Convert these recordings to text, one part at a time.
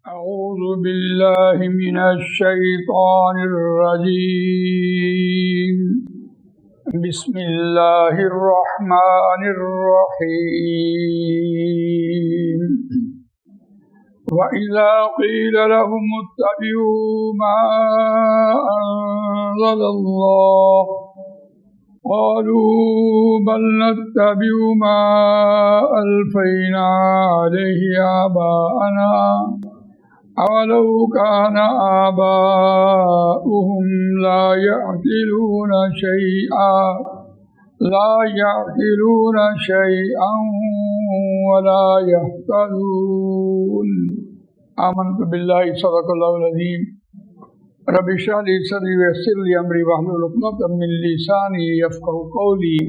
أعوذ بالله من الشيطان الرجيم. بسم الله الرحمن الرحيم. وإذا قيل لهم اتبعوا ما أنزل الله قالوا بل نتبع ما ألفينا عليه آباءنا أولو كان آباؤهم لا يعقلون شيئا ولا يهتدون. آمنت بالله صدق الله العظيم. رب اشرح لي صدري ويسر لي أمري واحلل عقدة من لساني يفقهوا قولي.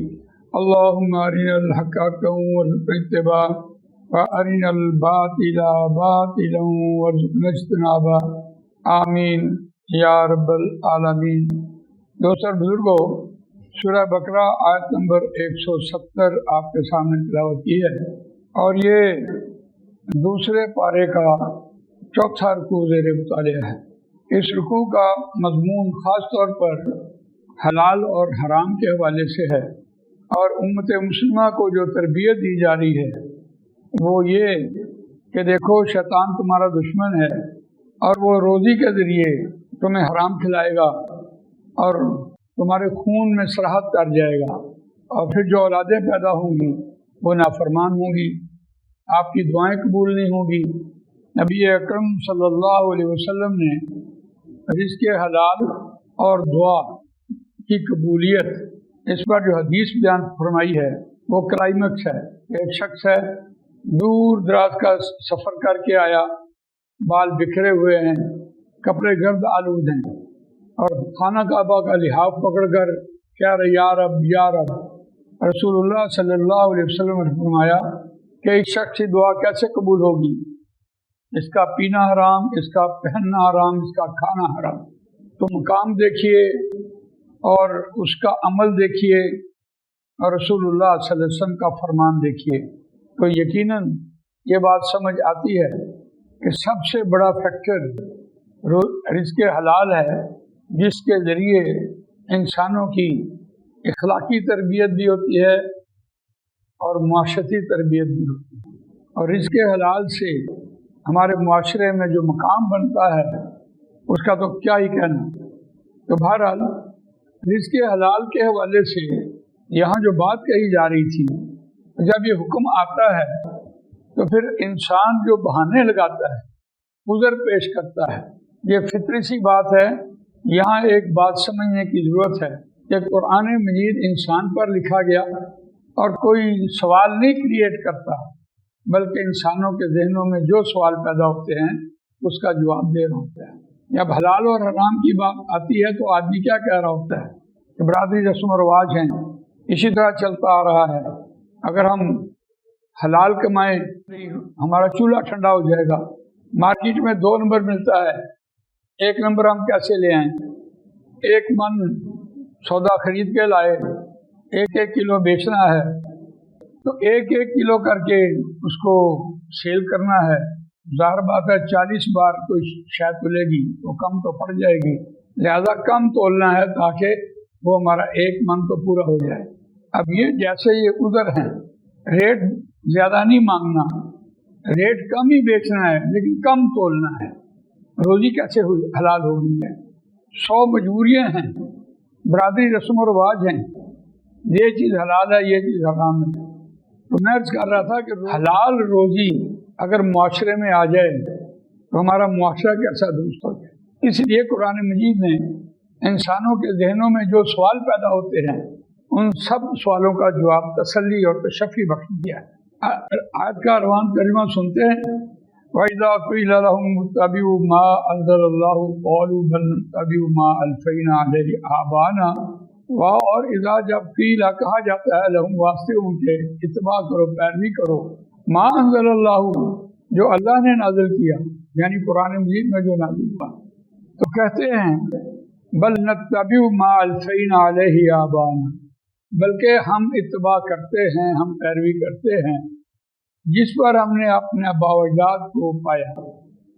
اللهم أرنا الحق حقا وارزقنا اتباعه وَأَرِنَا الْبَاطِلَ بَاطِلًا وَارْزُقْنَا اجْتِنَابَهُ. آمین یا رب العالمین. دوستو بزرگوں، سورہ بقرہ آیت نمبر 170 آپ کے سامنے تلاوت کی ہے، اور یہ دوسرے پارے کا چوتھا رکوع زیر مطالعہ ہے. اس رکوع کا مضمون خاص طور پر حلال اور حرام کے حوالے سے ہے، اور امت مسلمہ کو جو تربیت دی جا رہی ہے وہ یہ کہ دیکھو شیطان تمہارا دشمن ہے، اور وہ روزی کے ذریعے تمہیں حرام کھلائے گا اور تمہارے خون میں سراحت کر جائے گا، اور پھر جو اولادیں پیدا ہوں گی وہ نافرمان ہوں گی، آپ کی دعائیں قبول نہیں ہوں گی. نبی اکرم صلی اللہ علیہ وسلم نے رزق حلال اور دعا کی قبولیت اس پر جو حدیث بیان فرمائی ہے وہ کلائمیکس ہے. ایک شخص ہے، دور دراز کا سفر کر کے آیا، بال بکھرے ہوئے ہیں، کپڑے گرد آلود ہیں، اور خانہ کعبہ کا لحاف پکڑ کر کہہ رہے یا رب یا رب. رسول اللہ صلی اللہ علیہ وسلم نے فرمایا کہ اس شخص کی دعا کیسے قبول ہوگی؟ اس کا پینا حرام، اس کا پہننا حرام، اس کا کھانا حرام. تو مقام دیکھیے اور اس کا عمل دیکھیے اور رسول اللہ صلی اللہ علیہ وسلم کا فرمان دیکھیے، تو یقیناً یہ بات سمجھ آتی ہے کہ سب سے بڑا فیکٹر رزق حلال ہے، جس کے ذریعے انسانوں کی اخلاقی تربیت بھی ہوتی ہے اور معاشرتی تربیت بھی ہوتی ہے. اور رزق حلال سے ہمارے معاشرے میں جو مقام بنتا ہے اس کا تو کیا ہی کہنا. تو بہرحال رزق حلال کے حوالے سے یہاں جو بات کہی جا رہی تھی، جب یہ حکم آتا ہے تو پھر انسان جو بہانے لگاتا ہے، عذر پیش کرتا ہے، یہ فطری سی بات ہے. یہاں ایک بات سمجھنے کی ضرورت ہے کہ قرآن مجید انسان پر لکھا گیا اور کوئی سوال نہیں کریٹ کرتا، بلکہ انسانوں کے ذہنوں میں جو سوال پیدا ہوتے ہیں اس کا جواب دے رہا ہوتا ہے. جب حلال اور حرام کی بات آتی ہے تو آدمی کیا کہہ رہا ہوتا ہے کہ برادری رسم و رواج ہیں، اسی طرح چلتا آ رہا ہے. اگر ہم حلال کمائیں ہمارا چولہا ٹھنڈا ہو جائے گا. مارکیٹ میں 2 نمبر ملتا ہے، 1 نمبر ہم کیسے لے آئیں؟ 1 من سودا خرید کے لائے، 1 کلو بیچنا ہے تو 1 کلو کر کے اس کو سیل کرنا ہے. ظاہر بات ہے 40 بار کوئی شاید تلے گی تو کم تو پڑ جائے گی، لہذا کم تولنا ہے تاکہ وہ ہمارا 1 من تو پورا ہو جائے. اب یہ جیسے یہ عذر ہیں، ریٹ زیادہ نہیں مانگنا، ریٹ کم ہی بیچنا ہے لیکن کم تولنا ہے. روزی کیسے ہوئی حلال ہو گئی ہے؟ 100 مجبوریاں ہیں، برادری رسم و رواج ہیں، یہ چیز حلال ہے، یہ چیز حرام ہے. تو میں عرض کر رہا تھا کہ حلال روزی اگر معاشرے میں آ جائے تو ہمارا معاشرہ کیسا درست ہو جائے. اس لیے قرآن مجید نے انسانوں کے ذہنوں میں جو سوال پیدا ہوتے ہیں ان سب سوالوں کا جواب تسلی اور تشفی بخش دیا ہے. آیت کا روان ترجمہ سنتے ہیں. وَإِذَا قِيلَ لَهُمُ اتَّبِعُوا مَا أَنزَلَ اللَّهُ قَالُوا بَلْ نَتَّبِعُ مَا أَلْفَيْنَا عَلَيْهِ آبَاءَنَا. اور اذا جب قیل کہا جاتا ہے لہم واسطے ان کے اتباع کرو، پیروی کرو، ما انزل اللہ جو اللہ نے نازل کیا، یعنی قرآن مجید میں جو نازل ہوا، تو کہتے ہیں بل نتبع ما الفینا علیہ آبانا، بلکہ ہم اتباع کرتے ہیں، ہم پیروی کرتے ہیں جس پر ہم نے اپنے آبا و اجداد کو پایا.